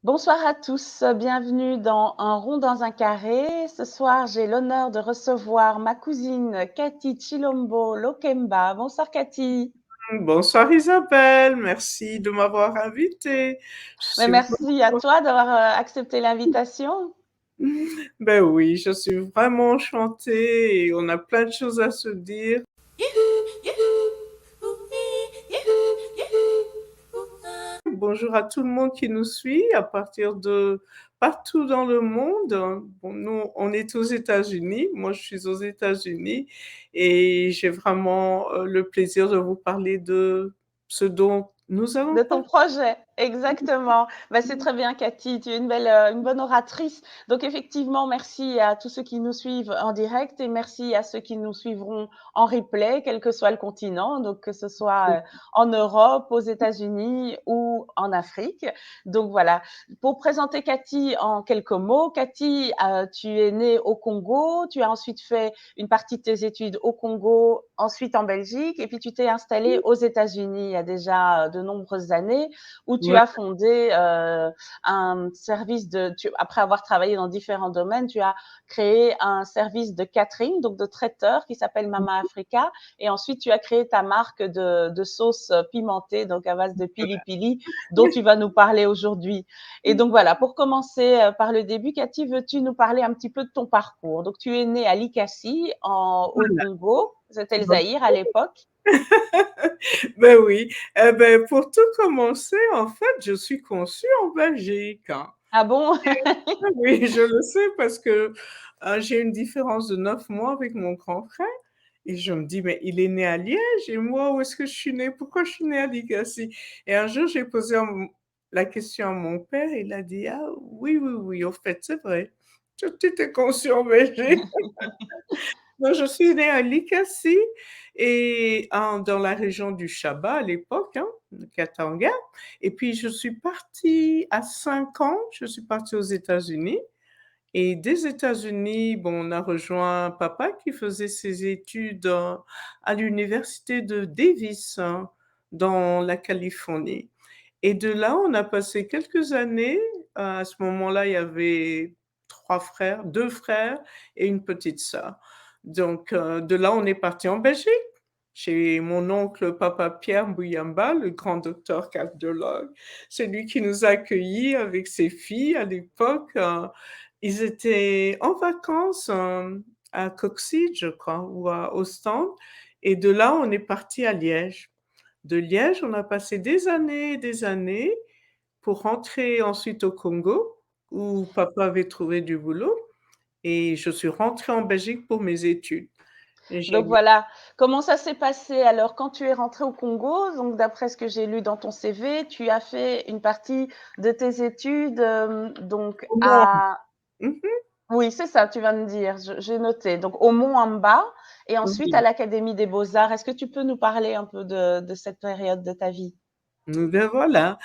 Bonsoir à tous, bienvenue dans Un rond dans un carré. Ce soir, j'ai l'honneur de recevoir ma cousine Cathy Chilombo Lokemba. Bonsoir Cathy. Bonsoir Isabelle, merci de m'avoir invitée. Je Mais suis merci à vraiment... toi d'avoir accepté l'invitation. Ben oui, je suis vraiment enchantée et on a plein de choses à se dire. Bonjour à tout le monde qui nous suit à partir de partout dans le monde. Bon, nous, on est aux États-Unis. Moi, je suis aux États-Unis et j'ai vraiment le plaisir de vous parler de ce dont nous allons De ton parler. projet, exactement. Bah, c'est très bien, Cathy. Tu es une bonne oratrice. Donc, effectivement, merci à tous ceux qui nous suivent en direct et merci à ceux qui nous suivront en replay, quel que soit le continent. Donc, que ce soit en Europe, aux États-Unis ou en Afrique. Donc, voilà. Pour présenter Cathy en quelques mots, Cathy, tu es née au Congo. Tu as ensuite fait une partie de tes études au Congo, ensuite en Belgique, et puis tu t'es installée aux États-Unis il y a déjà de nombreuses années, où tu Ouais. as fondé un service après avoir travaillé dans différents domaines, tu as créé un service de catering, donc de traiteur, qui s'appelle Mama Africa, et ensuite tu as créé ta marque de sauce pimentée, donc à base de pili pili, dont tu vas nous parler aujourd'hui. Et donc voilà, pour commencer par le début, Cathy, veux-tu nous parler un petit peu de ton parcours? Donc tu es née à Likassi, au Voilà. Congo, c'était le Zaïre à l'époque. Ben oui. Eh ben, pour tout commencer, en fait, je suis conçue en Belgique, hein. Ah bon? Ah oui, je le sais parce que j'ai une différence de 9 mois avec mon grand frère. Et je me dis, mais il est né à Liège et moi, où est-ce que je suis née? Pourquoi je suis née à Ligassi? Et un jour, j'ai posé la question à mon père et il a dit, ah oui, oui, oui, au fait, c'est vrai. Tu t'es conçu en Belgique. Donc, je suis née à Likassi et dans la région du Chaba à l'époque, hein, de Katanga. Et puis, je suis partie à 5 ans, je suis partie aux États-Unis. Et des États-Unis, bon, on a rejoint papa qui faisait ses études à l'université de Davis, hein, dans la Californie. Et de là, on a passé quelques années. À ce moment-là, il y avait trois frères, deux frères et une petite sœur. Donc, de là, on est parti en Belgique chez mon oncle Papa Pierre Bouyamba, le grand docteur cardiologue. C'est lui qui nous a accueillis avec ses filles à l'époque. Ils étaient en vacances à Coxide, je crois, ou à Ostende. Et de là, on est parti à Liège. De Liège, on a passé des années pour rentrer ensuite au Congo, où papa avait trouvé du boulot. Et je suis rentrée en Belgique pour mes études. Et Donc j'avais voilà, comment ça s'est passé alors quand tu es rentrée au Congo? Donc d'après ce que j'ai lu dans ton CV, tu as fait une partie de tes études, donc au moins. à Mhm, oui, c'est ça, tu vas me dire, j'ai noté. Donc au Mont-Amba et ensuite à oui. l'Académie des Beaux-Arts. Est-ce que tu peux nous parler un peu de cette période de ta vie? Ben voilà.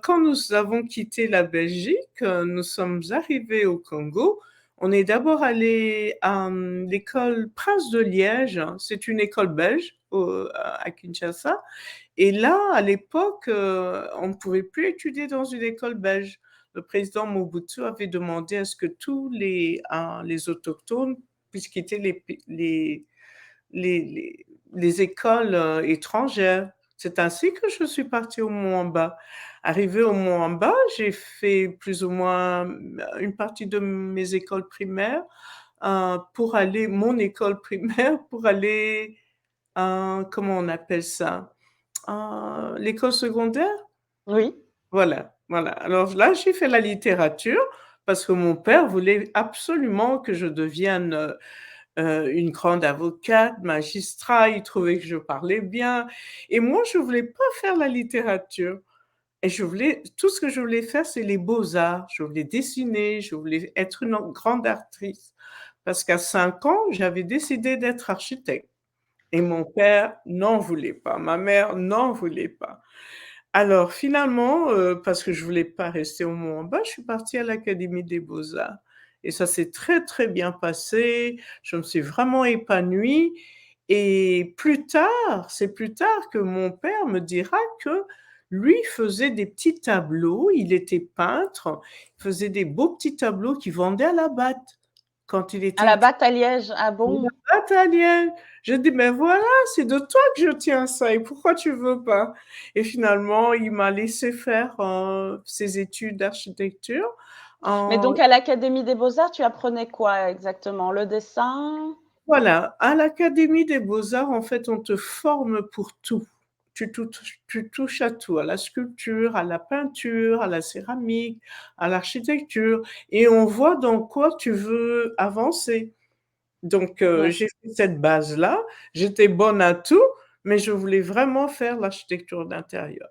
Quand nous avons quitté la Belgique, nous sommes arrivés au Congo. On est d'abord allé à l'école Prince de Liège. C'est une école belge à Kinshasa. Et là, à l'époque, on ne pouvait plus étudier dans une école belge. Le président Mobutu avait demandé à ce que tous les autochtones puissent quitter les, les, les écoles étrangères. C'est ainsi que je suis partie au Mont-en-Bas. Arrivée au Mont-en-Bas, j'ai fait plus ou moins une partie de mes écoles primaires mon école primaire pour aller, comment on appelle ça? L'école secondaire? Oui. Voilà, voilà. Alors là, j'ai fait la littérature parce que mon père voulait absolument que je devienne une grande avocate, magistrat. Il trouvait que je parlais bien. Et moi, je voulais pas faire la littérature. Et tout ce que je voulais faire, c'est les beaux-arts. Je voulais dessiner, je voulais être une grande actrice. Parce qu'à 5 ans, j'avais décidé d'être architecte. Et mon père n'en voulait pas. Ma mère n'en voulait pas. Alors finalement, parce que je voulais pas rester au Mont-en-Bas, je suis partie à l'Académie des beaux-arts et ça s'est très, très bien passé. Je me suis vraiment épanouie et plus tard, c'est plus tard que mon père me dira que lui faisait des petits tableaux, il était peintre, il faisait des beaux petits tableaux qu'il vendait à la Batte quand il À était la étudiant. batte à Liège, ah bon? Italienne. Je dis, mais voilà, c'est de toi que je tiens ça et pourquoi tu veux pas? Et finalement, il m'a laissé faire ses études d'architecture. Mais En, donc à l'Académie des Beaux-Arts, tu apprenais quoi exactement? Le dessin? voilà, à l'Académie des Beaux-Arts, en fait, on te forme pour tout. Tu touches à tout, à la sculpture, à la peinture, à la céramique, à l'architecture, et on voit dans quoi tu veux avancer. Donc, Ouais, j'ai fait cette base-là. J'étais bonne à tout, mais je voulais vraiment faire l'architecture d'intérieur.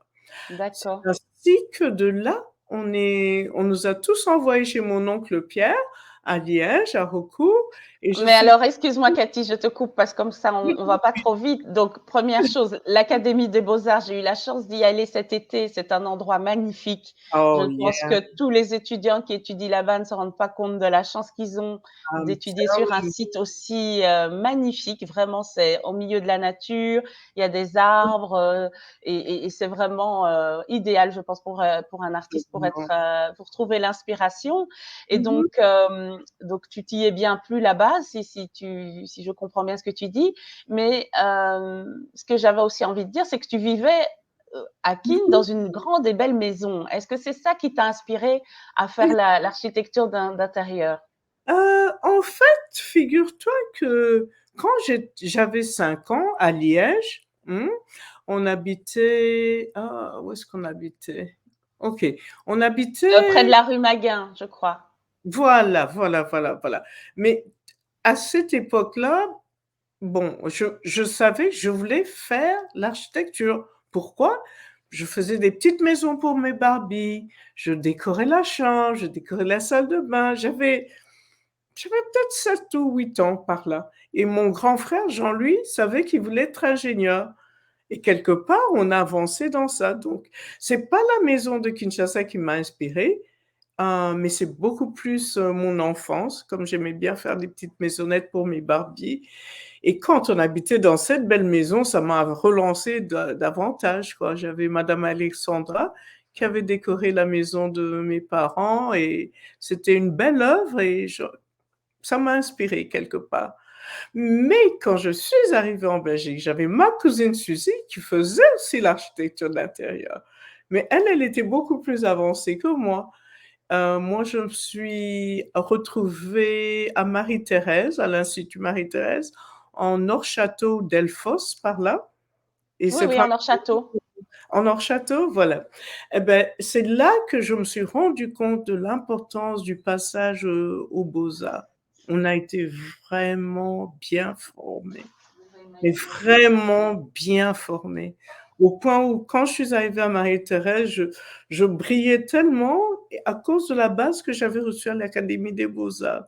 C'est d'accord. ainsi que de là, on nous a tous envoyés chez mon oncle Pierre, à Liège, à Recourt, et je Mais suis alors, excuse-moi, Cathy, je te coupe parce que comme ça, on va pas trop vite. Donc, première chose, l'Académie des Beaux-Arts, j'ai eu la chance d'y aller cet été. C'est un endroit magnifique. Je oh pense yeah, que tous les étudiants qui étudient là-bas ne se rendent pas compte de la chance qu'ils ont I'm d'étudier sur un telling site aussi magnifique. Vraiment, c'est au milieu de la nature. Il y a des arbres et c'est vraiment idéal, je pense, pour un artiste pour you. pour trouver l'inspiration. Et Mhm. donc tu t'y es bien plu là-bas, si je comprends bien ce que tu dis. Mais ce que j'avais aussi envie de dire, c'est que tu vivais à Keene dans une grande et belle maison. Est-ce que c'est ça qui t'a inspiré à faire l'architecture d'intérieur? En fait, figure-toi que quand j'avais 5 ans à Liège, on habitait, ah, où est-ce qu'on habitait? OK, on Près de habitait, la rue Maguin, je crois. voilà, voilà, voilà, voilà. Mais à cette époque-là, bon, je savais que je voulais faire l'architecture. Pourquoi? Je faisais des petites maisons pour mes Barbies, je décorais la chambre, je décorais la salle de bain. J'avais peut-être 7 ou 8 ans par là. Et mon grand frère, Jean-Louis, savait qu'il voulait être ingénieur. Et quelque part, on a avancé dans ça. Donc, c'est pas la maison de Kinshasa qui m'a inspirée, mais c'est beaucoup plus mon enfance, comme j'aimais bien faire des petites maisonnettes pour mes Barbies. Et quand on habitait dans cette belle maison, ça m'a relancé davantage, quoi. J'avais Madame Alexandra qui avait décoré la maison de mes parents et c'était une belle œuvre et ça m'a inspiré quelque part. Mais quand je suis arrivée en Belgique, j'avais ma cousine Suzy qui faisait aussi l'architecture d'intérieur. Mais elle était beaucoup plus avancée que moi. Moi, je me suis retrouvée à Marie-Thérèse, à l'Institut Marie-Thérèse, en Nord-Château Delphos, par là. Et Oui, c'est oui, vraiment en Hors-Château. en Nord-Château, voilà. Eh ben, c'est là que je me suis rendu compte de l'importance du passage aux Beaux-Arts. On a été vraiment bien formés, mais vraiment bien formés. Au point où, quand je suis arrivée à Marie-Thérèse, je brillais tellement à cause de la base que j'avais reçue à l'Académie des Beaux-Arts.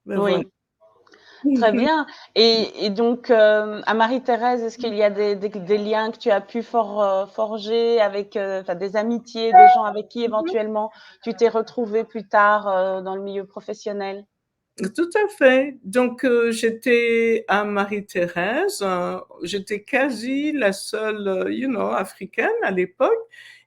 Mais voilà. Oui. Très bien. Et donc, à Marie-Thérèse, est-ce qu'il y a des liens que tu as pu forger avec, enfin, des amitiés, des gens avec qui éventuellement tu t'es retrouvé plus tard dans le milieu professionnel? Tout à fait. Donc, j'étais à Marie-Thérèse, j'étais quasi la seule, africaine à l'époque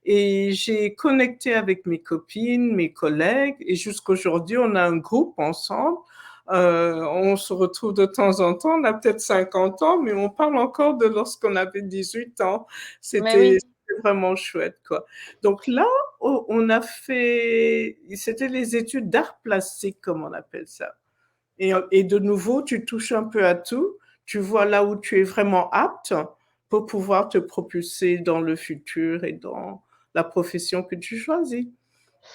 et j'ai connecté avec mes copines, mes collègues et jusqu'aujourd'hui, on a un groupe ensemble. On se retrouve de temps en temps, on a peut-être 50 ans, mais on parle encore de lorsqu'on avait 18 ans. Mais oui. C'était vraiment chouette, quoi. Donc là, on a fait, c'était les études d'art plastique, comme on appelle ça. Et de nouveau, tu touches un peu à tout. Tu vois là où tu es vraiment apte pour pouvoir te propulser dans le futur et dans la profession que tu choisis.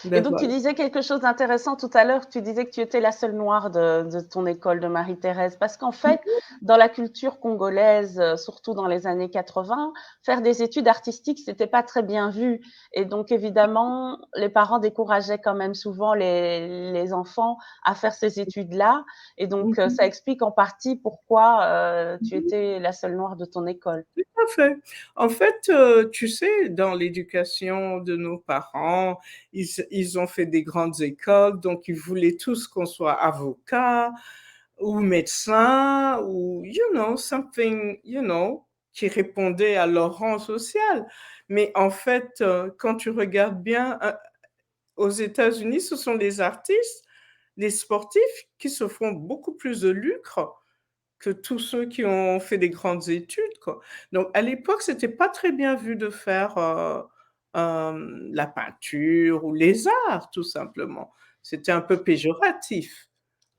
Et Ben donc, tu voilà. disais quelque chose d'intéressant tout à l'heure. Tu disais que tu étais la seule noire de ton école de Marie-Thérèse. Parce qu'en fait, dans la culture congolaise, surtout dans les années 80, faire des études artistiques, c'était pas très bien vu. Et donc, évidemment, les parents décourageaient quand même souvent les enfants à faire ces études-là. Et donc, ça Mhm. explique en partie pourquoi tu étais la seule noire de ton école. Tout à fait. En fait, tu sais, dans l'éducation de nos parents, ils ont fait des grandes écoles, donc ils voulaient tous qu'on soit avocat ou médecin ou, something, qui répondaient à leur rang social. Mais en fait, quand tu regardes bien, aux États-Unis, ce sont les artistes, les sportifs qui se font beaucoup plus de lucre que tous ceux qui ont fait des grandes études, quoi. Donc à l'époque, c'était pas très bien vu de faire, la peinture ou les arts, tout simplement. C'était un peu péjoratif,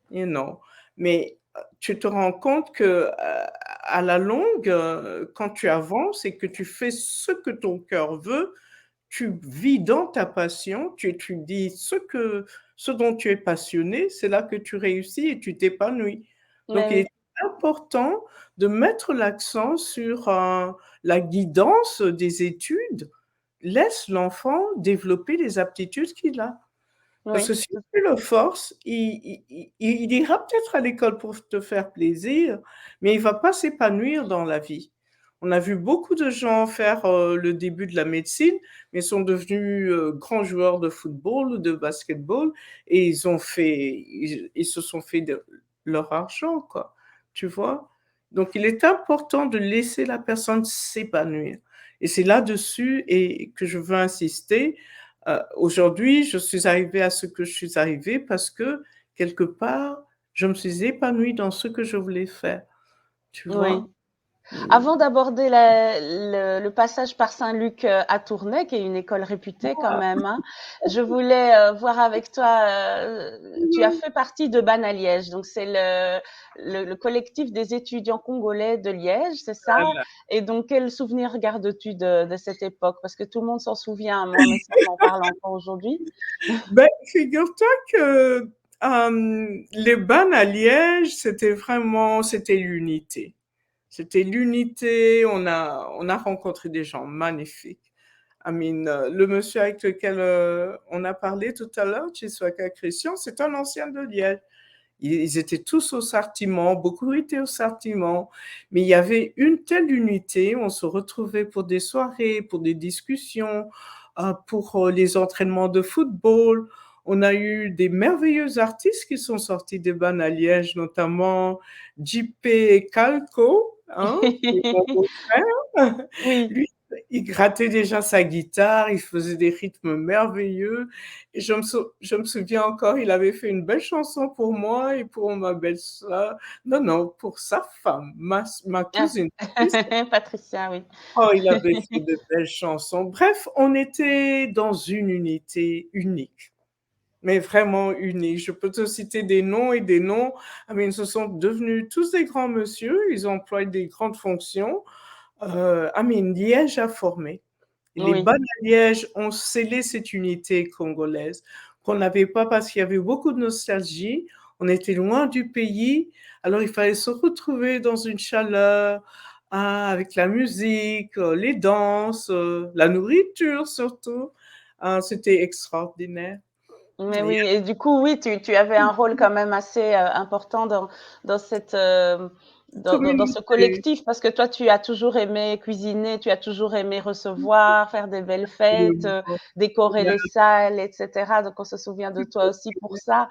you know? Mais, tu te rends compte que, à la longue, quand tu avances et que tu fais ce que ton cœur veut, tu vis dans ta passion, tu étudies ce dont tu es passionné, c'est là que tu réussis et tu t'épanouis. Mais Donc il oui, est important de mettre l'accent sur, la guidance des études. Laisse l'enfant développer les aptitudes qu'il a. Parce oui, que si tu le forces, il ira peut-être à l'école pour te faire plaisir, mais il va pas s'épanouir dans la vie. On a vu beaucoup de gens faire, le début de la médecine, mais sont devenus, grands joueurs de football ou de basketball et ils se sont fait de leur argent, quoi, tu vois? Donc il est important de laisser la personne s'épanouir et c'est là-dessus et que je veux insister. Aujourd'hui, je suis arrivée à ce que je suis arrivée parce que, quelque part, je me suis épanouie dans ce que je voulais faire, tu oui. vois? Mmh. Avant d'aborder le passage par Saint-Luc à Tournai, qui est une école réputée quand même, hein, je voulais voir avec toi, tu as Mmh. fait partie de BAN à Liège, donc c'est le collectif des étudiants congolais de Liège, c'est ça? Voilà. Et donc, quel souvenir gardes-tu de cette époque? Parce que tout le monde s'en souvient, moi, mes sœurs m'en parlent encore aujourd'hui. Ben, figure-toi que, les BAN à Liège, c'était l'unité. C'était l'unité, on a rencontré des gens magnifiques. I mean, le monsieur avec lequel, on a parlé tout à l'heure, Chiswaka Christian, c'est un ancien de Liège. Ils étaient tous au Sartiment, beaucoup étaient au Sartiment, mais il y avait une telle unité, on se retrouvait pour des soirées, pour des discussions, pour les entraînements de football. On a eu des merveilleux artistes qui sont sortis des bancs à Liège, notamment JP Calco, hein, qui est mon beau-frère. Oui. Lui, il grattait déjà sa guitare, il faisait des rythmes merveilleux. Et je me souviens encore, il avait fait une belle chanson pour moi et pour ma belle-sœur. Non, non, pour sa femme, ma Ah. cousine Patrice. Patricia, oui. Oh, il avait fait de belles chansons. Bref, on était dans une unité unique, mais vraiment unique. Je peux te citer des noms et des noms. Ah, mais ils se sont devenus tous des grands monsieur, ils emploient des grandes fonctions. Ah, mais Liège a formé. Les Oui. Bas de Liège ont scellé cette unité congolaise qu'on n'avait pas parce qu'il y avait beaucoup de nostalgie. On était loin du pays, alors il fallait se retrouver dans une chaleur, avec la musique, les danses, la nourriture surtout. C'était extraordinaire. Mais Et oui, et du coup, oui, tu avais un rôle quand même assez, important dans cette, dans ce communauté, collectif parce que toi, tu as toujours aimé cuisiner, tu as toujours aimé recevoir, faire des belles fêtes, décorer les salles et cetera, donc on se souvient de toi aussi pour ça.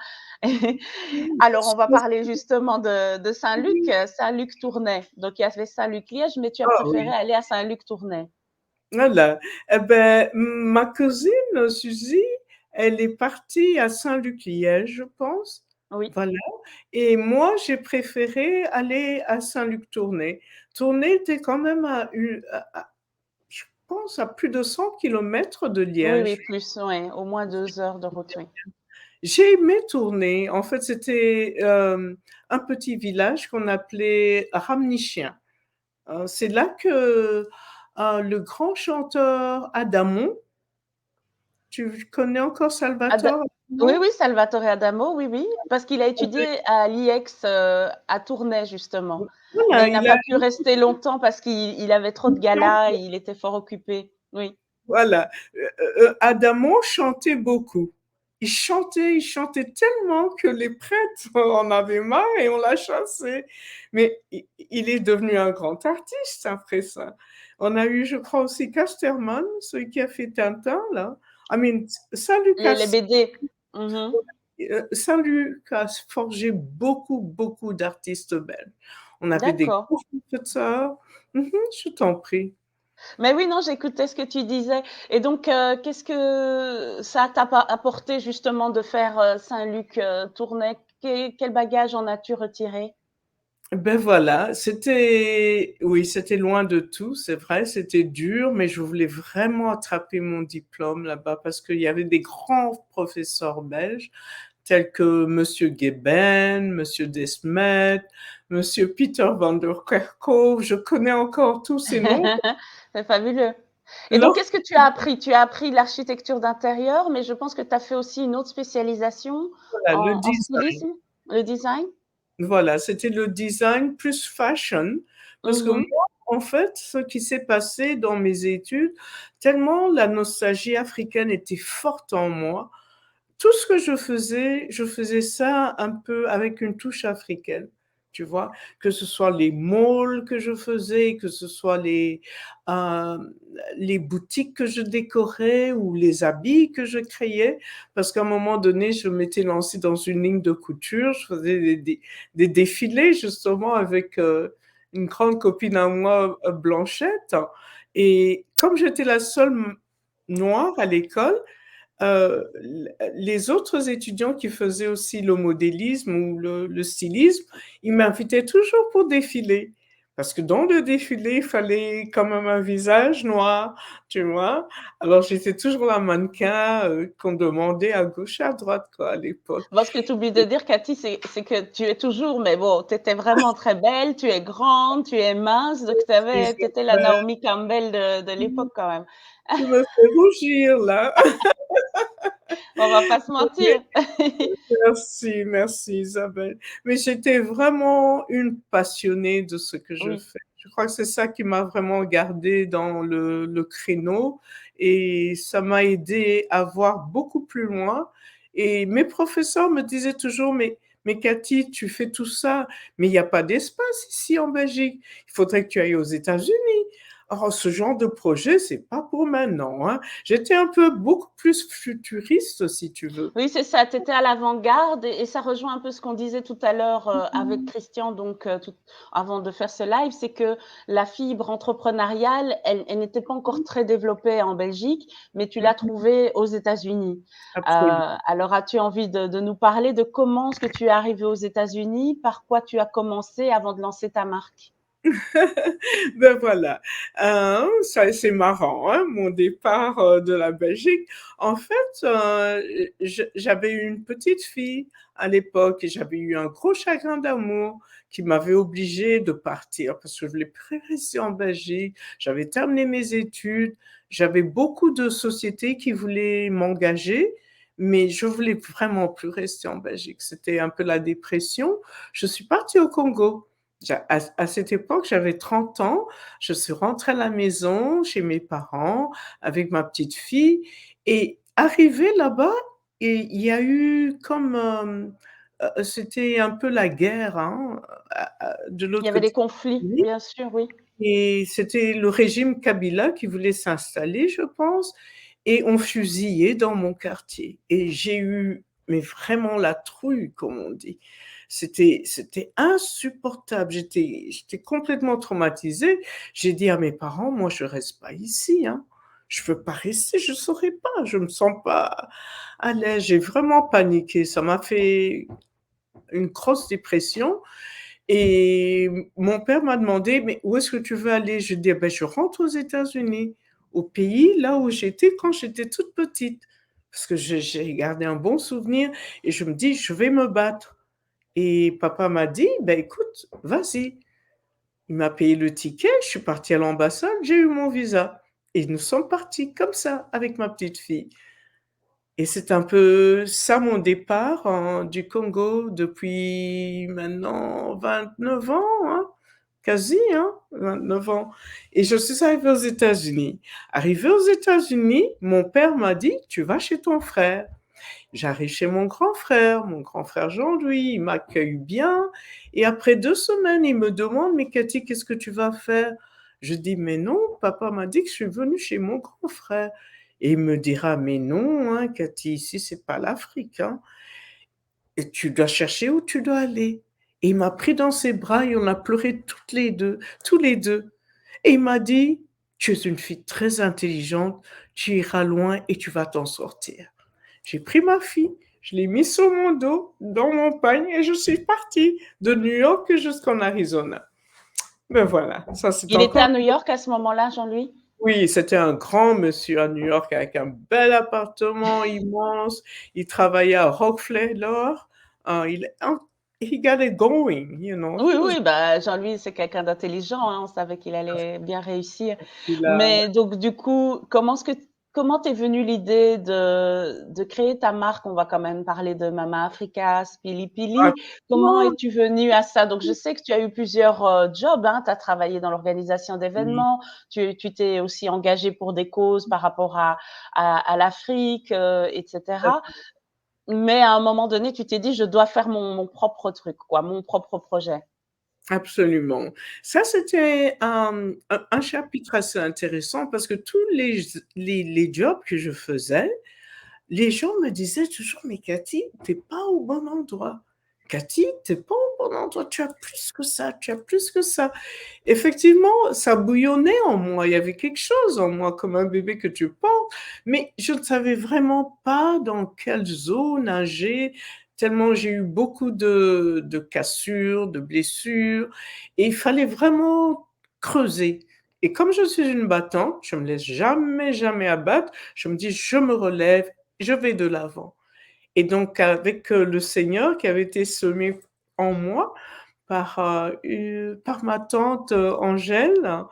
Alors on va parler justement de Saint-Luc, Saint-Luc-Tournai. Donc il y avait Saint-Luc-Liège, mais tu as ah préféré oui, aller à Saint-Luc-Tournai? voilà. Eh ben, ma cousine Suzy, elle est partie à Saint-Luc-Liège, je pense. Oui. Voilà. Et moi, j'ai préféré aller à Saint-Luc-Tournai. Tournai était quand même je pense, à plus de 100 kilomètres de Oui, oui, Liège. plus, ouais, au moins 2 heures de route, oui. J'ai aimé Tournai. En fait, c'était un petit village qu'on appelait Ramnichien. C'est là que le grand chanteur Adamon, tu connais encore Ada Salvatore Oui, Adamo? oui, Salvatore Adamo, oui, oui, parce qu'il a étudié à l'IEX, à Tournai justement, mais Voilà, il n'a pas pu rester longtemps parce qu'il avait trop de galas et il était fort occupé. Oui. voilà, Adamo chantait beaucoup. Il chantait tellement que les prêtres en avaient marre et on l'a chassé. Mais il est devenu un grand artiste après ça. On a eu, je crois aussi Casterman, celui qui a fait Tintin là. I mean, Les BD. Mmh. Saint-Luc a forgé beaucoup, beaucoup d'artistes belges. On avait des D'accord. grands chanteurs, Mmh, je t'en prie. Mais oui, non, j'écoutais ce que tu disais et donc qu'est-ce que ça t'a pas apporté justement de faire, Saint-Luc, Tournai? Quel bagage en as-tu retiré? Ben voilà, c'était oui, c'était loin de tout, c'est vrai, c'était dur, mais je voulais vraiment attraper mon diplôme là-bas parce qu'il y avait des grands professeurs belges tels que Monsieur Guébin, Monsieur Desmet, Monsieur Peter van der Kerkhoff. Je connais encore tous ces noms. C'est fabuleux et donc Lors qu'est-ce que tu as appris? Tu as appris l'architecture d'intérieur, mais je pense que tu as fait aussi une autre spécialisation voilà, le en design. stylisme? Le design? Voilà, c'était le design plus fashion, parce que moi, Mmh. en fait, ce qui s'est passé dans mes études, tellement la nostalgie africaine était forte en moi, tout ce que je faisais ça un peu avec une touche africaine, tu vois? Que ce soit les malls que je faisais, que ce soit les boutiques que je décorais ou les habits que je créais. Parce qu'à un moment donné, je m'étais lancée dans une ligne de couture, je faisais des défilés justement avec, une grande copine à moi, Blanchette, et comme j'étais la seule noire à l'école, les autres étudiants qui faisaient aussi le modélisme ou le stylisme, ils m'invitaient toujours pour défiler. Parce que dans le défilé, il fallait quand même un visage noir, tu vois. Alors j'étais toujours la mannequin qu'on demandait à gauche et à droite, quoi, à l'époque. Bon, ce que tu oublies de dire, Cathy, c'est que tu es toujours mais bon, tu étais vraiment très belle, tu es grande, tu es mince, donc tu étais la Naomi Campbell de l'époque quand même. Tu me fais rougir là. On va pas se mentir. Merci, merci Isabelle. Mais j'étais vraiment une passionnée de ce que je Oui. fais. Je crois que c'est ça qui m'a vraiment gardée dans le créneau et ça m'a aidé à voir beaucoup plus loin. Et mes professeurs me disaient toujours, mais Cathy, tu fais tout ça, mais il n'y a pas d'espace ici en Belgique. Il faudrait que tu ailles aux États-Unis. Oh, ce genre de projet, c'est pas pour maintenant, hein. J'étais un peu beaucoup plus futuriste, si tu veux. Oui, c'est ça, tu étais à l'avant-garde et ça rejoint un peu ce qu'on disait tout à l'heure, avec Christian donc tout avant de faire ce live, c'est que la fibre entrepreneuriale, elle n'était pas encore très développée en Belgique, mais tu l'as trouvée aux États-Unis. Absolument. Alors as-tu envie de nous parler de comment est-ce que tu es arrivé aux États-Unis? Par quoi tu as commencé avant de lancer ta marque? Ben voilà, ça c'est marrant, hein, mon départ de la Belgique. En fait, j'avais eu une petite fille à l'époque et j'avais eu un gros chagrin d'amour qui m'avait obligée de partir parce que je voulais plus rester en Belgique. J'avais terminé mes études, j'avais beaucoup de sociétés qui voulaient m'engager, mais je voulais vraiment plus rester en Belgique. C'était un peu la dépression. Je suis partie au Congo. À cette époque, j'avais 30 ans. Je suis rentrée à la maison chez mes parents avec ma petite fille et arrivée là-bas, et il y a eu comme, c'était un peu la guerre, hein, de Il y l'autre avait côté des conflits, du pays, bien sûr, oui. et c'était le régime Kabila qui voulait s'installer, je pense, et on fusillait dans mon quartier et j'ai eu mais vraiment la trouille, comme on dit. C'était insupportable. J'étais complètement traumatisée. J'ai dit à mes parents: «Moi, je reste pas ici, hein. Je peux pas rester, je saurais pas, je me sens pas à l'aise». J'ai vraiment paniqué. Ça m'a fait une grosse dépression et mon père m'a demandé: «Mais où est-ce que tu veux aller?» Je dis: «Eh ben, je rentre aux États-Unis, au pays là où j'étais quand j'étais toute petite». Parce que j'ai gardé un bon souvenir et je me dis: «Je vais me battre». Et papa m'a dit: «Ben écoute, vas-y». Il m'a payé le ticket, je suis partie à l'ambassade, j'ai eu mon visa et nous sommes partis comme ça avec ma petite fille. Et c'est un peu ça mon départ du Congo depuis maintenant 29 ans, hein, quasi, hein, 29 ans. Et je suis arrivée aux États-Unis. Arrivée aux États-Unis, mon père m'a dit: «Tu vas chez ton frère». J'arrive chez mon grand frère Jean-Louis, il m'accueille bien. Et après 2 semaines, il me demande: «Mais Cathy, qu'est-ce que tu vas faire?» Je dis: «Mais non, papa m'a dit que je suis venue chez mon grand frère». Et il me dira: «Mais non, hein, Cathy, ici, c'est pas l'Afrique, hein. Et tu dois chercher où tu dois aller». Et il m'a pris dans ses bras et on a pleuré toutes les deux, tous les deux. Et il m'a dit: «Tu es une fille très intelligente, tu iras loin et tu vas t'en sortir». J'ai pris ma fille, je l'ai mise sur mon dos, dans mon pagne et je suis partie de New York jusqu'en Arizona. Ben voilà, ça c'est Il était encore. à New York à ce moment-là, Jean-Louis? Oui, c'était un grand monsieur à New York avec un bel appartement immense. Il travaillait à Rockefeller. Il he got it going, you know. Oui, oui, bah, Jean-Louis, c'est quelqu'un d'intelligent, hein, on savait qu'il allait bien réussir. Il a Mais donc du coup, comment t'es venue l'idée de créer ta marque? On va quand même parler de Mama Africa, Spili Pili. Comment Franchement, es-tu venue à ça? Donc je sais que tu as eu plusieurs, jobs, hein. Tu as travaillé dans l'organisation oui, d'événements, tu t'es aussi engagée pour des causes par rapport à l'Afrique, et cetera. Mais à un moment donné, tu t'es dit: «Je dois faire mon propre truc, quoi, mon propre projet». absolument. Ça, c'était, un chapitre assez intéressant parce que tous les jobs que je faisais, les gens me disaient toujours: «Mais Cathy, tu es pas au bon endroit. Cathy, tu es pas au bon endroit, tu as plus que ça, tu as plus que ça». Effectivement, ça bouillonnait en moi, il y avait quelque chose en moi comme un bébé que tu portes, mais je ne savais vraiment pas dans quelle zone nager, tellement j'ai eu beaucoup de cassures, de blessures et il fallait vraiment creuser et comme je suis une battante, je me laisse jamais, jamais abattre, je me dis: «Je me relève, je vais de l'avant» et donc avec, le Seigneur qui avait été semé en moi, par ma tante, Angèle.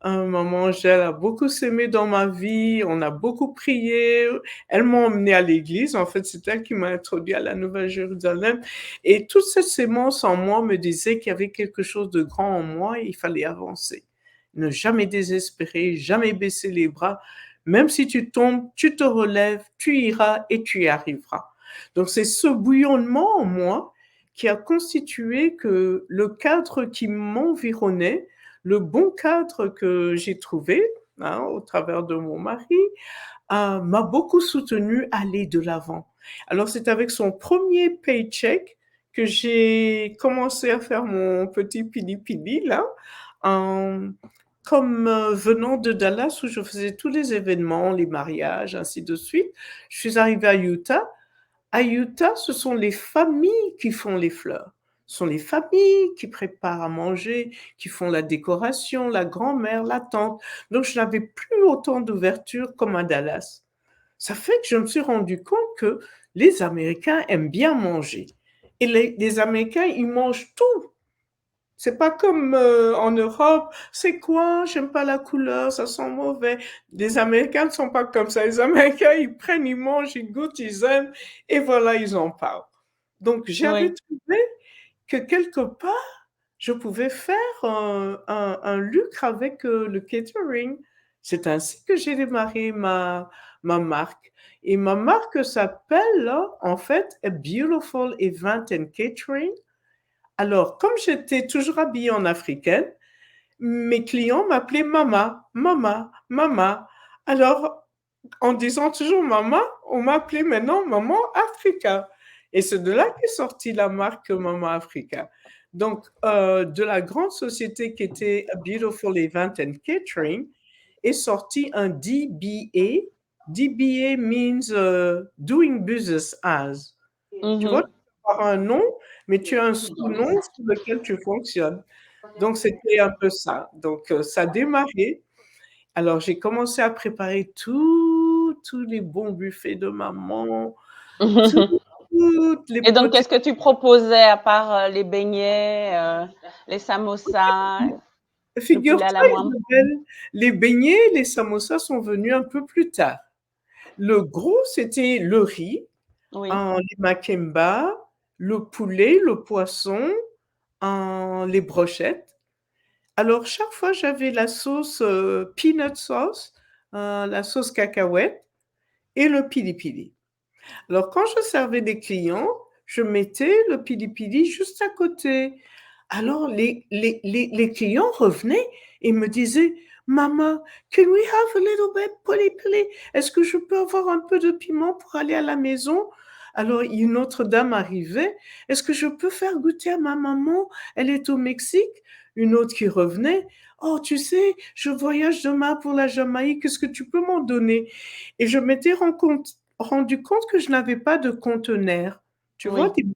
Maman Angèle a beaucoup s'aimé dans ma vie, on a beaucoup prié. Elle m'a emmenée à l'église, en fait, c'est elle qui m'a introduit à la Nouvelle Jérusalem et toute cette sémence en moi me disait qu'il y avait quelque chose de grand en moi et il fallait avancer. Ne jamais désespérer, jamais baisser les bras. Même si tu tombes, tu te relèves, tu iras et tu y arriveras. Donc c'est ce bouillonnement en moi qui a constitué que le cadre qui m'environnait, le bon cadre que j'ai trouvé, hein, au travers de mon mari, m'a beaucoup soutenu à aller de l'avant. Alors c'est avec son premier paycheck que j'ai commencé à faire mon petit pili-pili là, en comme, venant de Dallas où je faisais tous les événements, les mariages, ainsi de suite. Je suis arrivée à Utah. À Utah, ce sont les familles qui font les fleurs. Ce sont les familles qui préparent à manger, qui font la décoration, la grand-mère, la tante. Donc, je n'avais plus autant d'ouverture comme à Dallas. Ça fait que je me suis rendu compte que les Américains aiment bien manger. Et les Américains, ils mangent tout. C'est pas comme en Europe, c'est quoi? J'aime pas la couleur, ça sent mauvais. Les Américains ne sont pas comme ça. Les Américains, ils prennent, ils mangent, ils goûtent, ils aiment, et voilà, ils en parlent. Donc, j'avais Oui. trouvé que quelque part, je pouvais faire un lucre avec le catering. C'est ainsi que j'ai démarré ma marque. Et ma marque s'appelle, là, en fait, A Beautiful Event and Catering. Alors, comme j'étais toujours habillée en africaine, mes clients m'appelaient Mama, Mama, Mama. Alors, en disant toujours Mama, on m'appelait maintenant Maman Africa. Et c'est de là qu'est sortie la marque Mama Africa. Donc, de la grande société qui était A Beautiful Event and Catering est sorti un DBA. DBA means Doing Business As. Tu vois, tu Mhm. peux avoir un nom, mais tu as un sous-nom sous lequel tu fonctionnes. Donc, c'était un peu ça. Donc, ça a démarré. Alors, j'ai commencé à préparer tous les bons buffets de maman, toutes les Et donc, petites. qu'est-ce que tu proposais à part les beignets, les samosas, le poulet à la Figure-toi, moire? Isabelle, les beignets, les samosas sont venus un peu plus tard. Le gros, c'était le riz, Oui. les makemba, le poulet, le poisson, les brochettes. Alors, chaque fois, j'avais la sauce peanut sauce, la sauce cacahuète et le pili-pili. Alors, quand je servais des clients, je mettais le pili-pili juste à côté. Alors, les clients revenaient et me disaient, Mama, can we have a little bit pili-pili? Est-ce que je peux avoir un peu de piment pour aller à la maison? Alors, une autre dame arrivait. Est-ce que je peux faire goûter à ma maman? Elle est au Mexique. une autre qui revenait. Oh, tu sais, je voyage demain pour la Jamaïque, est-ce que tu peux m'en donner? Et je m'étais rendu compte que je n'avais pas de conteneur. Tu vois, Oui.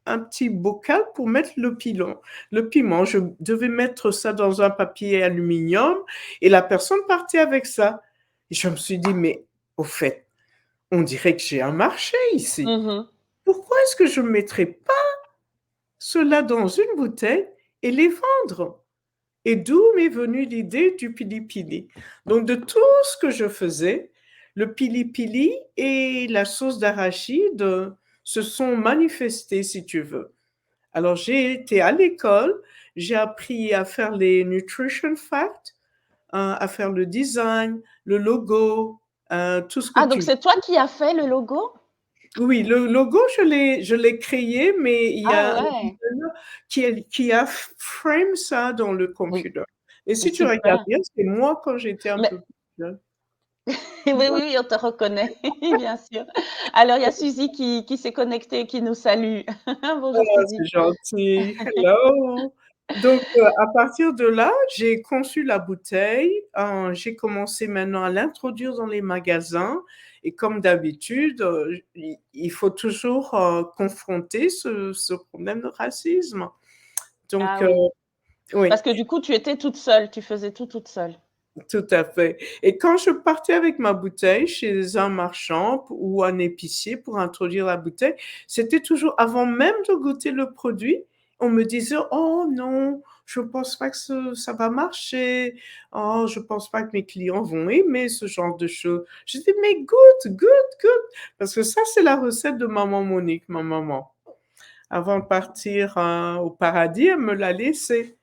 un petit bocal pour mettre le pilon. Le piment, je devais mettre ça dans un papier aluminium et la personne partait avec ça. Et je me suis dit, mais au fait, on dirait que j'ai un marché ici. Mhm. Pourquoi est-ce que je ne mettrais pas cela dans une bouteille et les vendre? Et d'où m'est venue l'idée du pili-pili. Donc, de tout ce que je faisais, le pili-pili et la sauce d'arachide se sont manifestés, si tu veux. Alors, j'ai été à l'école, j'ai appris à faire les nutrition facts, à faire le design, le logo, tout ce que Ah, donc tu... c'est toi qui as fait le logo? Oui, le logo, je l'ai créé, mais il y Ah a un ouais, designer qui a frame ça dans le oui, computer. Et si tu regardes super. bien, c'est moi quand j'étais un peu Mais plus jeune. oui, oui, oui, on te reconnaît, bien sûr. Alors, il y a Suzy qui s'est connectée, qui nous salue. Bonjour Oh, Suzy. c'est gentil. Hello. Donc, à partir de là, j'ai conçu la bouteille. J'ai commencé maintenant à l'introduire dans les magasins. Et comme d'habitude, il faut toujours confronter ce problème de racisme. Donc, Ah oui, oui. parce que du coup, tu étais toute seule, tu faisais tout toute seule. Tout à fait. Et quand je partais avec ma bouteille chez un marchand ou un épicier pour introduire la bouteille, c'était toujours avant même de goûter le produit, on me disait, oh non, je pense pas que ça va marcher. Oh, je pense pas que mes clients vont aimer ce genre de choses. Je dis, mais goûte, goûte, goûte. Parce que ça, c'est la recette de maman Monique, ma maman. Avant de partir au paradis, elle me l'a laissée.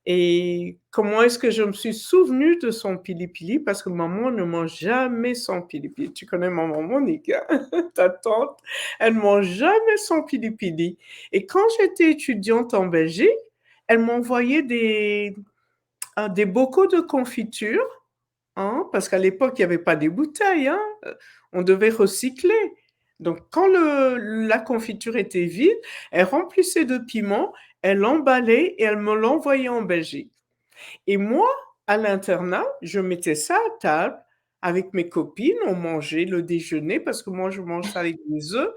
Et comment est-ce que je me suis souvenue de son pili-pili? Parce que maman ne mange jamais son pili-pili. Tu connais maman Monique, hein? Ta tante, elle mange jamais son pili-pili. Et quand j'étais étudiante en Belgique, elle m'envoyait des bocaux de confiture, hein, parce qu'à l'époque, il n'y avait pas des bouteilles, hein, on devait recycler. Donc, quand la confiture était vide, elle remplissait de piment, elle l'emballait et elle me l'envoyait en Belgique. Et moi, à l'internat, je mettais ça à table avec mes copines, on mangeait le déjeuner parce que moi, je mange ça avec des œufs.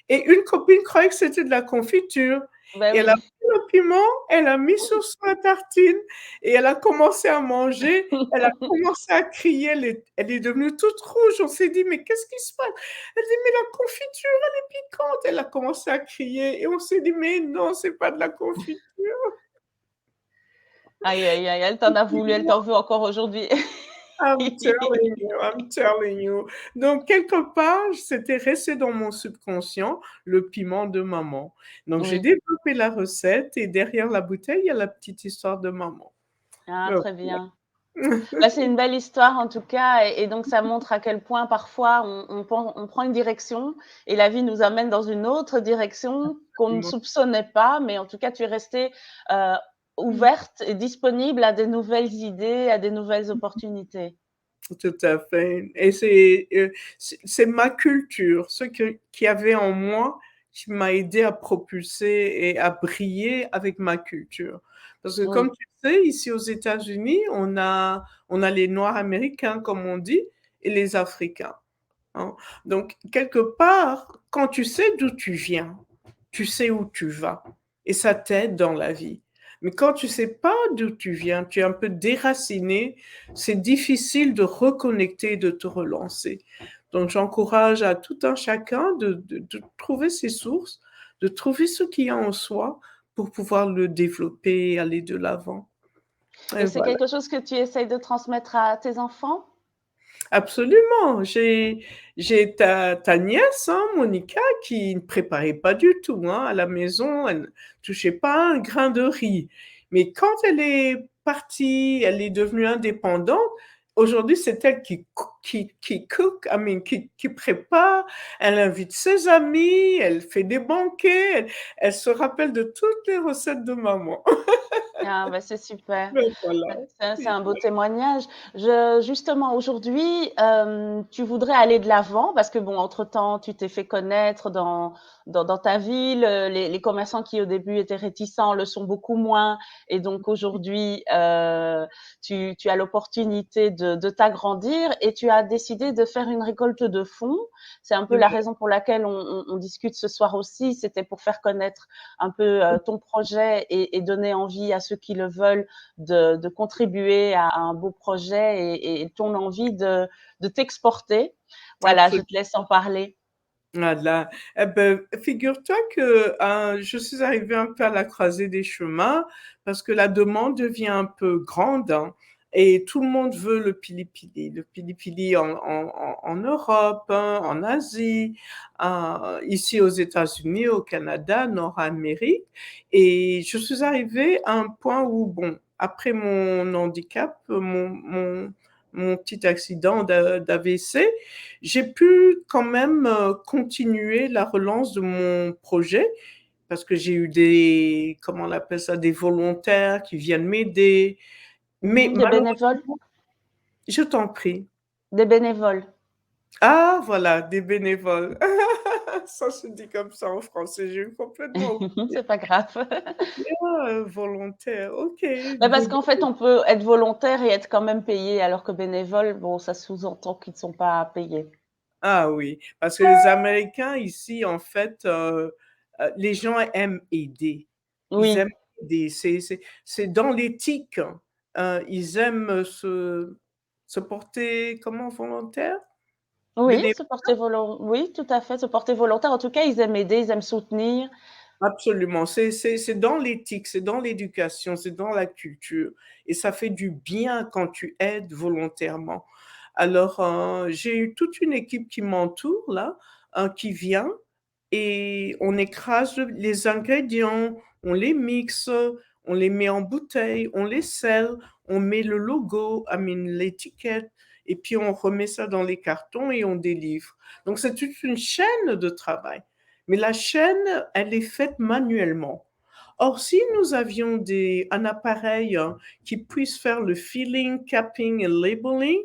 Et une copine croyait que c'était de la confiture. Ben Et elle a oui. pris le piment, elle a mis sur sa tartine et elle a commencé à manger. Elle a commencé à crier, elle est devenue toute rouge. On s'est dit, mais qu'est-ce qui se passe? Elle dit, mais la confiture, elle est piquante. Elle a commencé à crier et on s'est dit, mais non, c'est pas de la confiture. Aïe, aïe, aïe, elle t'en a voulu, elle t'en veut encore aujourd'hui. I'm telling you, I'm telling you. Donc, quelque part, c'était resté dans mon subconscient le piment de maman. Donc, j'ai Oui. développé la recette et derrière la bouteille, il y a la petite histoire de maman. Ah, Donc, très bien. Bah, c'est une belle histoire en tout cas et donc ça montre à quel point parfois on prend une direction et la vie nous amène dans une autre direction qu'on ne soupçonnait pas, mais en tout cas tu es restée, heu, ouverte et disponible à des nouvelles idées, à des nouvelles opportunités. tout à fait. Et c'est ma culture, ce qu'il y avait en moi qui m'a aidé à propulser et à briller avec ma culture. Parce que comme Oui, tu sais, ici aux États-Unis, on a les Noirs américains, comme on dit, et les Africains, hein. Donc, quelque part, quand tu sais d'où tu viens, tu sais où tu vas. Et ça t'aide dans la vie. Mais quand tu sais pas d'où tu viens, tu es un peu déraciné, c'est difficile de reconnecter, de te relancer. Donc, j'encourage à tout un chacun de trouver ses sources, de trouver ce qu'il y a en soi pour pouvoir le développer et aller de l'avant. Et et c'est voilà. quelque chose que tu essayes de transmettre à tes enfants? Absolument. J'ai ta nièce, hein, Monica, qui ne préparait pas du tout, hein, à la maison. Elle ne touchait pas un grain de riz. Mais quand elle est partie, elle est devenue indépendante. Aujourd'hui, c'est elle qui qui cook, qui prépare, elle invite ses amis, elle fait des banquets, elle se rappelle de toutes les recettes de maman. Ah bah, c'est super. Mais voilà, C'est et un beau témoignage. Je justement aujourd'hui, tu voudrais aller de l'avant parce que bon, entre-temps, tu t'es fait connaître dans ta ville, les commerçants qui au début étaient réticents le sont beaucoup moins et donc aujourd'hui, tu as l'opportunité de t'agrandir et tu as décidé de faire une récolte de fonds. C'est un peu la raison pour laquelle on discute ce soir aussi, c'était pour faire connaître un peu, ton projet et donner envie à ceux qui le veulent de contribuer à un beau projet et ton envie de t'exporter. Voilà, je absolument. te laisse en parler. Voilà. Eh ben, figure-toi que je suis arrivée un peu à la croisée des chemins parce que la demande devient un peu grande, hein, et tout le monde veut le pili-pili en Europe, hein, en Asie, ici aux États-Unis, au Canada, Nord-Amérique. Et je suis arrivée à un point où, bon, après mon handicap, mon petit accident d'AVC, j'ai pu quand même continuer la relance de mon projet parce que j'ai eu des, comment on appelle ça, des volontaires qui viennent m'aider. Mais Des bénévoles? malheureusement, je t'en prie. Des bénévoles. Ah, voilà, des bénévoles. Ça se dit comme ça en français, j'ai complètement oublié. C'est pas grave. Ah, volontaire, ok. Bah, parce qu'en fait, on peut être volontaire et être quand même payé, alors que bénévole, bon, ça sous-entend qu'ils ne sont pas payés. Ah oui, parce que les Américains ici, en fait, les gens aiment aider. Ils Oui, aiment aider. C'est dans l'éthique. Ils aiment se porter comment volontaire? oui, Bénévole. oui, tout à fait, se porter volontaire. En tout cas, ils aiment aider, ils aiment soutenir. Absolument. C'est dans l'éthique, c'est dans l'éducation, c'est dans la culture. Et ça fait du bien quand tu aides volontairement. Alors, j'ai eu toute une équipe qui m'entoure là, qui vient et on écrase les ingrédients, on les mixe, on les met en bouteille, on les scelle, on met le logo, l'étiquette, et puis on remet ça dans les cartons et on délivre. Donc c'est toute une chaîne de travail. Mais la chaîne, elle est faite manuellement. Or, si nous avions un appareil qui puisse faire le filling, capping et labeling,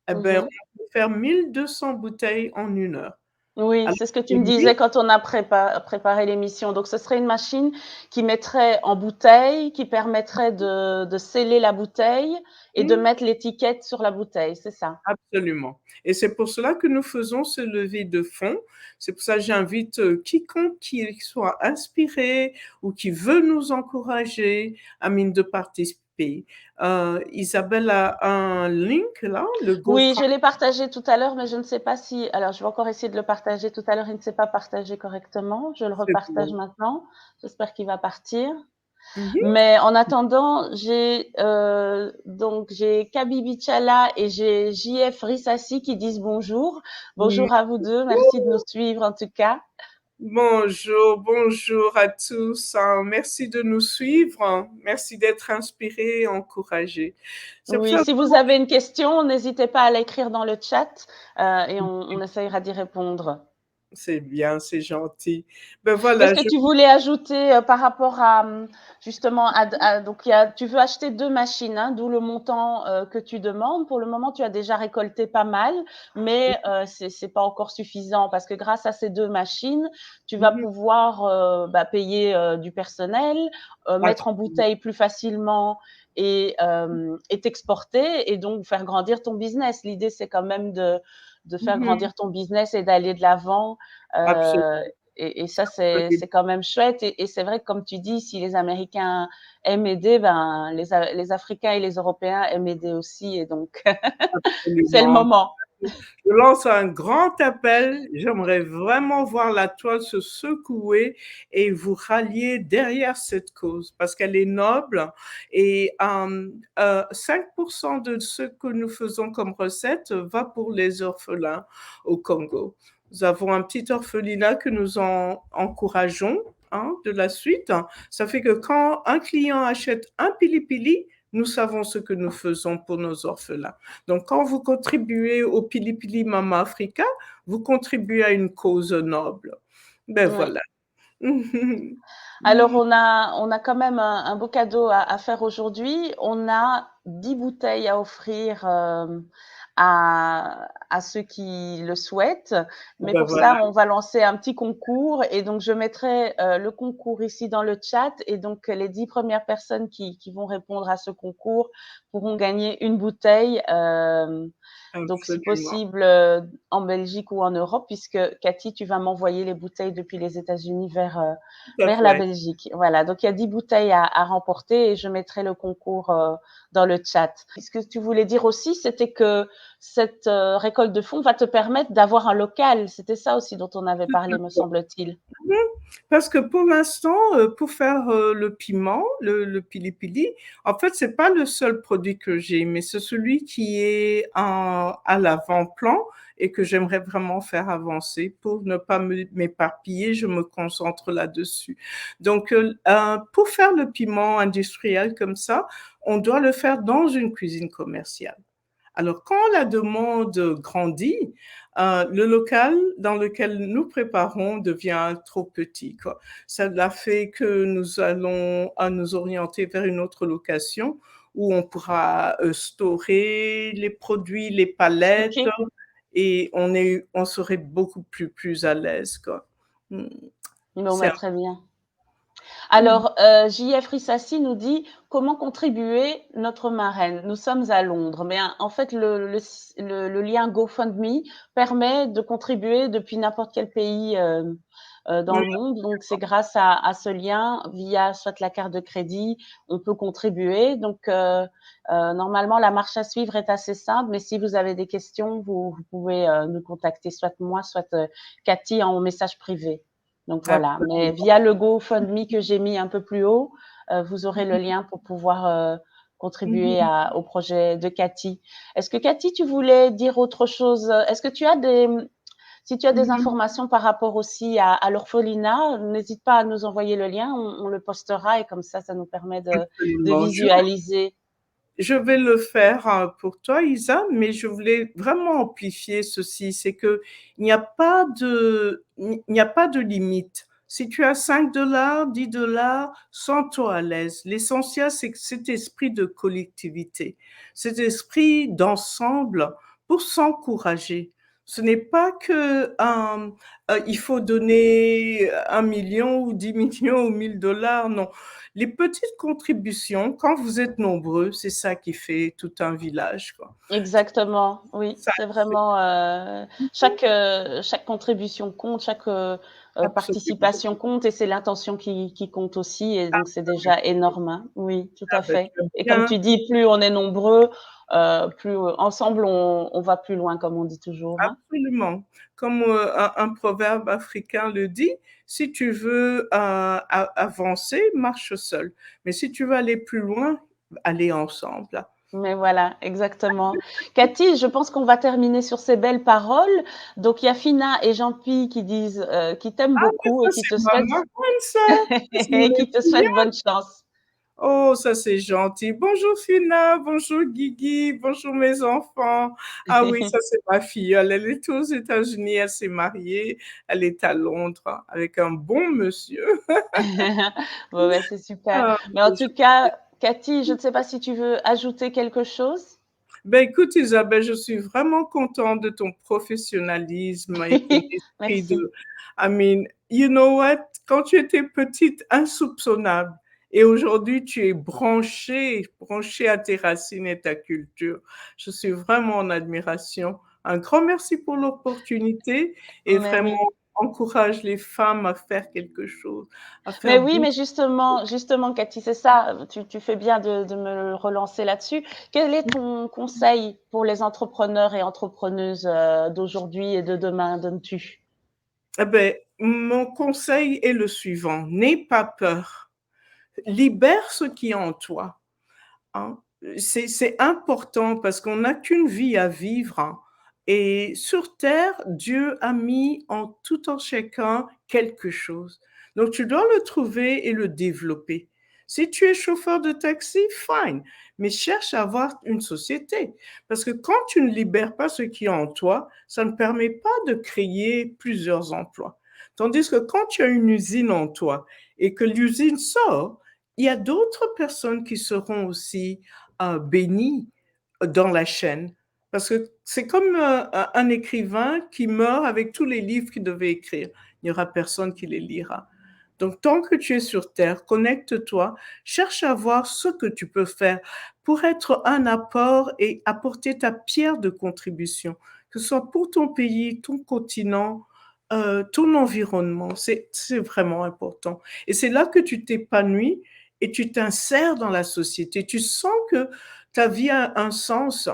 eh ben, Mmh. on peut faire 1200 bouteilles en 1 heure. Oui, Alors, c'est ce que tu c'est me mille- disais quand on a préparé l'émission. Donc, ce serait une machine qui mettrait en bouteille, qui permettrait de sceller la bouteille et de mettre l'étiquette sur la bouteille, c'est ça? Absolument. Et c'est pour cela que nous faisons ce levée de fonds. C'est pour ça que j'invite quiconque qui soit inspiré ou qui veut nous encourager à mine de participer. Isabelle a un link là, le Oui, GoFundMe. je l'ai partagé tout à l'heure, mais je ne sais pas si alors je vais encore essayer de le partager. Tout à l'heure, il ne s'est pas partagé correctement. Je le C'est repartage bon. maintenant. J'espère qu'il va partir. Mhm. Mais en attendant, j'ai Kaby Bichala et j'ai JF Rissassi qui disent bonjour. Bonjour à vous 2, merci de nous suivre en tout cas. Bonjour, bonjour à tous. Merci de nous suivre, hein. Merci d'être inspirés, encouragés. C'est pour Oui, ça si vous avez une question, n'hésitez pas à l'écrire dans le chat, et on essayera d'y répondre. c'est bien, c'est gentil. Ben Qu'est-ce voilà, que tu voulais ajouter, par rapport à, justement donc tu veux acheter 2 machines, hein, d'où le montant, que tu demandes. Pour le moment, tu as déjà récolté pas mal, mais c'est pas encore suffisant parce que grâce à ces 2 machines, tu vas mhm, pouvoir, bah, payer, du personnel, mettre en absolument. bouteille plus facilement et t'exporter et donc faire grandir ton business. L'idée, c'est quand même de faire Mhm, grandir ton business et d'aller de l'avant, heu absolument. et ça, c'est quand même chouette. Et c'est vrai que, comme tu dis, si les Américains aiment aider, ben, les Africains et les Européens aiment aider aussi. Et donc, c'est le Absolument. moment. Je lance un grand appel. J'aimerais vraiment voir la toile se secouer et vous rallier derrière cette cause parce qu'elle est noble. Et 5% de ce que nous faisons comme recette va pour les orphelins au Congo. Nous avons un petit orphelinat que nous encourageons, hein, de la suite. Ça fait que quand un client achète un pili-pili, nous savons ce que nous faisons pour nos orphelins. Donc, quand vous contribuez au Pili Pili Mama Africa, vous contribuez à une cause noble. Ben Oui. voilà. Alors on a quand même un beau cadeau à faire aujourd'hui. On a 10 bouteilles à offrir, à ceux qui le souhaitent. Mais Ben pour voilà, ça, on va lancer un petit concours et donc je mettrai, le concours ici dans le chat et donc les 10 premières personnes qui vont répondre à ce concours pourront gagner une bouteille, donc si absolument. possible, en Belgique ou en Europe puisque Cathy, tu vas m'envoyer les bouteilles depuis les États-Unis Tout à vers la fait. Belgique. Voilà, donc il y a 10 bouteilles à remporter et je mettrai le concours dans le chat. Ce que tu voulais dire aussi, c'était que cette récolte de fonds va te permettre d'avoir un local. C'était ça aussi dont on avait parlé, me semble-t-il. Mhm. Parce que pour l'instant, pour faire le piment, le pili pili, en fait, c'est pas le seul produit que j'ai, mais c'est celui qui est à l'avant-plan et que j'aimerais vraiment faire avancer. Pour ne pas m'éparpiller, je me concentre là-dessus. Donc, pour faire le piment industriel comme ça, on doit le faire dans une cuisine commerciale. Alors, quand la demande grandit, le local dans lequel nous préparons devient trop petit, quoi. Cela fait que nous allons nous orienter vers une autre location où on pourra stocker les produits, les palettes, OK. et on serait beaucoup plus à l'aise, quoi. Mm. Bon, C'est bah, un- très bien. Mm. Alors, JF Rissassi nous dit comment contribuer notre marraine. Nous sommes à Londres, mais en fait, le lien GoFundMe permet de contribuer depuis n'importe quel pays dans Oui, le monde. Donc, c'est grâce à ce lien, via soit la carte de crédit, on peut contribuer. Donc, normalement, la marche à suivre est assez simple, mais si vous avez des questions, vous pouvez nous contacter, soit moi, soit Cathy en message privé. Donc voilà, mais absolument. via le GoFundMe que j'ai mis un peu plus haut, vous aurez le lien pour pouvoir contribuer Mhm. au projet de Cathy. Est-ce que Cathy, tu voulais dire autre chose? Est-ce que tu as si tu as des Mhm. informations par rapport aussi à l'orphelinat, n'hésite pas à nous envoyer le lien, on le postera et comme ça nous permet de Absolument. visualiser. Je vais le faire pour toi, Isa, mais je voulais vraiment amplifier ceci, c'est que il n'y a pas de limite. Si tu as 5 $, 10 $, sens-toi à l'aise. L'essentiel, c'est que cet esprit de collectivité, cet esprit d'ensemble pour s'encourager. Ce n'est pas que il faut donner 1 million ou 10 millions ou 1000 $, non. Les petites contributions, quand vous êtes nombreux, c'est ça qui fait tout un village, quoi. Exactement, oui, Ça, c'est c'est vraiment chaque contribution compte, chaque absolument. participation compte et c'est l'intention qui compte aussi et donc c'est déjà Absolument. énorme, hein. Oui, tout à Ah ben, fait. tu as Et comme bien, tu dis, plus on est nombreux, plus ensemble on va plus loin, comme on dit toujours, hein. absolument. Comme un proverbe africain le dit, si tu veux avancer, marche seul. Mais si tu veux aller plus loin, allez ensemble. Mais voilà, exactement. Cathy, je pense qu'on va terminer sur ces belles paroles. Donc il y a Fina et Jean-Pi qui disent qui t'aiment Ah, mais beaucoup ça, et qui c'est te ma souhaitent marraine, ça. C'est et mes qui te filles. souhaitent bonne chance. Oh, ça c'est gentil. Bonjour Fina, bonjour Guigui, bonjour mes enfants. Ah oui, ça c'est ma fille. Elle est aux États-Unis, elle s'est mariée, elle est à Londres avec un bon monsieur. Bon, bah, c'est super. Ah, Mais en tout cas, Cathy, je ne sais pas si tu veux ajouter quelque chose? ben écoute Isabelle, je suis vraiment contente de ton professionnalisme et ton esprit de, Merci. I mean, you know what? Quand tu étais petite, insoupçonnable. Et aujourd'hui, tu es branchée à tes racines et ta culture. Je suis vraiment en admiration. Un grand merci pour l'opportunité et Mais vraiment oui. encourage les femmes à faire quelque chose, à Mais faire oui, bouger. mais justement, Cathy, c'est ça. Tu fais bien de me relancer là-dessus. Quel est ton conseil pour les entrepreneurs et entrepreneuses d'aujourd'hui et de demain, donnes-tu? Eh ben, mon conseil est le suivant. N'aie pas peur. Libère ce qui est en toi, hein. C'est important parce qu'on n'a qu'une vie à vivre, hein. Et sur terre, Dieu a mis en tout en chacun quelque chose. Donc tu dois le trouver et le développer. Si tu es chauffeur de taxi, fine, mais cherche à avoir une société. Parce que quand tu ne libères pas ce qui est en toi, ça ne permet pas de créer plusieurs emplois. Tandis que quand tu as une usine en toi et que l'usine sort, il y a d'autres personnes qui seront aussi bénies dans la chaîne. Parce que c'est comme un écrivain qui meurt avec tous les livres qu'il devait écrire. Il n'y aura personne qui les lira. Donc, tant que tu es sur Terre, connecte-toi, cherche à voir ce que tu peux faire pour être un apport et apporter ta pierre de contribution, que ce soit pour ton pays, ton continent, ton environnement. C'est vraiment important. Et c'est là que tu t'épanouis et tu t'insères dans la société. Tu sens que ta vie a un sens.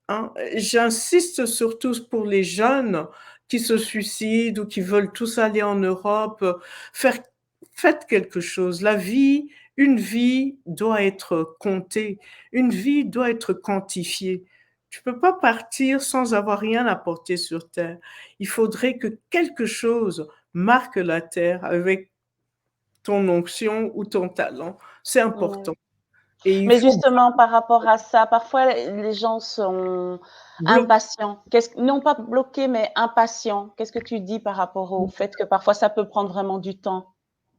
Hein. J'insiste surtout pour les jeunes qui se suicident ou qui veulent tous aller en Europe. Faire, faites quelque chose. La vie, une vie doit être comptée. Une vie doit être quantifiée. Tu peux pas partir sans avoir rien apporté sur Terre. Il faudrait que quelque chose marque la Terre avec ton onction ou ton talent. C'est Ouais. important. Et il Mais faut justement, par rapport à ça, parfois les gens sont bloquer. impatients. Non pas bloqués, mais impatients. Qu'est-ce que tu dis par rapport au fait que parfois ça peut prendre vraiment du temps?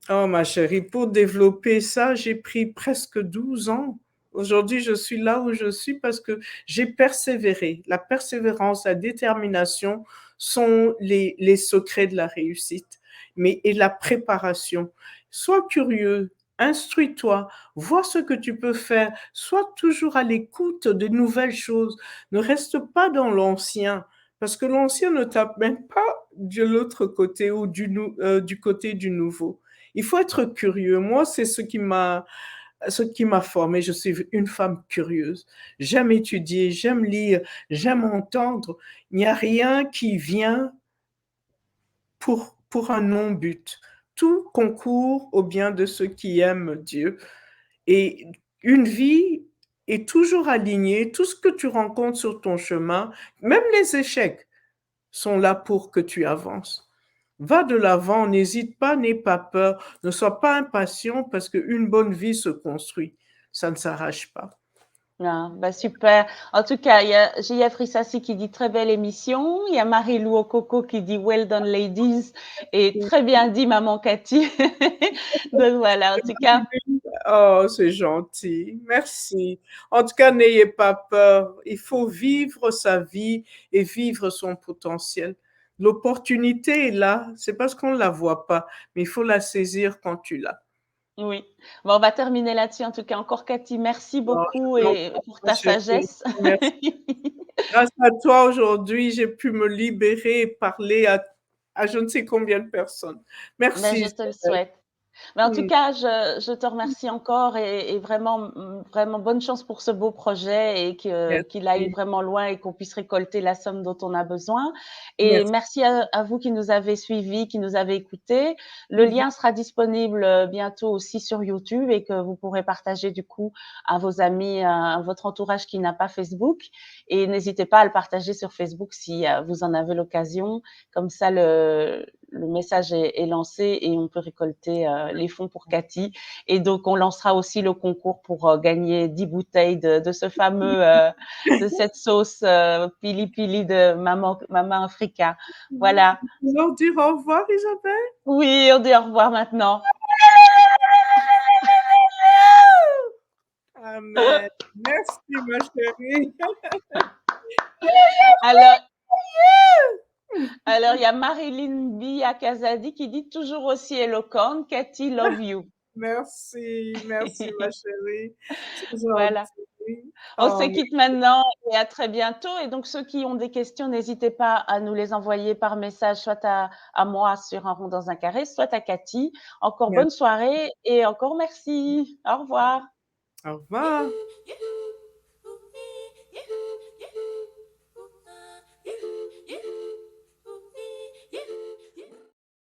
Oh, ma chérie, pour développer ça, j'ai pris presque 12 ans. Aujourd'hui, je suis là où je suis parce que j'ai persévéré. La persévérance, la détermination sont les secrets de la réussite. Mais, et la préparation. Sois curieux, instruis-toi, vois ce que tu peux faire, sois toujours à l'écoute de nouvelles choses. Ne reste pas dans l'ancien, parce que l'ancien ne t'amène pas de l'autre côté ou du côté du nouveau. Il faut être curieux. Moi, c'est ce qui m'a formée. Je suis une femme curieuse. J'aime étudier, j'aime lire, j'aime entendre. Il n'y a rien qui vient pour un non-but. Tout concourt au bien de ceux qui aiment Dieu. Et une vie est toujours alignée. Tout ce que tu rencontres sur ton chemin, même les échecs, sont là pour que tu avances. Va de l'avant, n'hésite pas, n'aie pas peur, ne sois pas impatient parce qu'une bonne vie se construit. Ça ne s'arrache pas. Ah, bah super. En tout cas, il y a JF Rissassi qui dit très belle émission. Il y a Marie-Lou Okoko qui dit well done ladies et très bien dit maman Cathy. Donc voilà, en tout cas, Oh, c'est gentil. Merci. En tout cas, n'ayez pas peur. Il faut vivre sa vie et vivre son potentiel. L'opportunité est là. C'est parce qu'on ne la voit pas, mais il faut la saisir quand tu l'as. oui. Bon, on va terminer là-dessus. En tout cas, encore Cathy, merci Oh, beaucoup je t'en et prie, pour ma ta chérie. sagesse. Merci. Grâce à toi, aujourd'hui, j'ai pu me libérer et parler à je ne sais combien de personnes. Ben, Merci, je te le Isabelle. souhaite. Mais en tout Mm. cas, je te remercie encore et vraiment, vraiment bonne chance pour ce beau projet et qu'il aille Merci. vraiment loin et qu'on puisse récolter la somme dont on a besoin. Et Merci. merci à vous qui nous avez suivis, qui nous avez écoutés. Le Mhm. lien sera disponible bientôt aussi sur YouTube et que vous pourrez partager du coup à vos amis, à votre entourage qui n'a pas Facebook. Et n'hésitez pas à le partager sur Facebook si vous en avez l'occasion. Comme ça, le message est lancé et on peut récolter les fonds pour Cathy. Et donc, on lancera aussi le concours pour gagner 10 bouteilles de ce fameux, de cette sauce pili pili de Maman Africa. Voilà. Alors, dire au revoir, Isabelle. Oui, on dit au revoir maintenant. Amen. Merci, ma chérie. Alors, alors, il y a Marilyn Bia Kazadi qui dit toujours aussi éloquente, Cathy, love you. Merci, merci, ma chérie. C'est Voilà. gentil. On se Oh, quitte maintenant et à très bientôt. Et donc, ceux qui ont des questions, n'hésitez pas à nous les envoyer par message, soit à moi sur un rond dans un carré, soit à Cathy. Encore bonne merci. soirée et encore merci. Au revoir. Au revoir.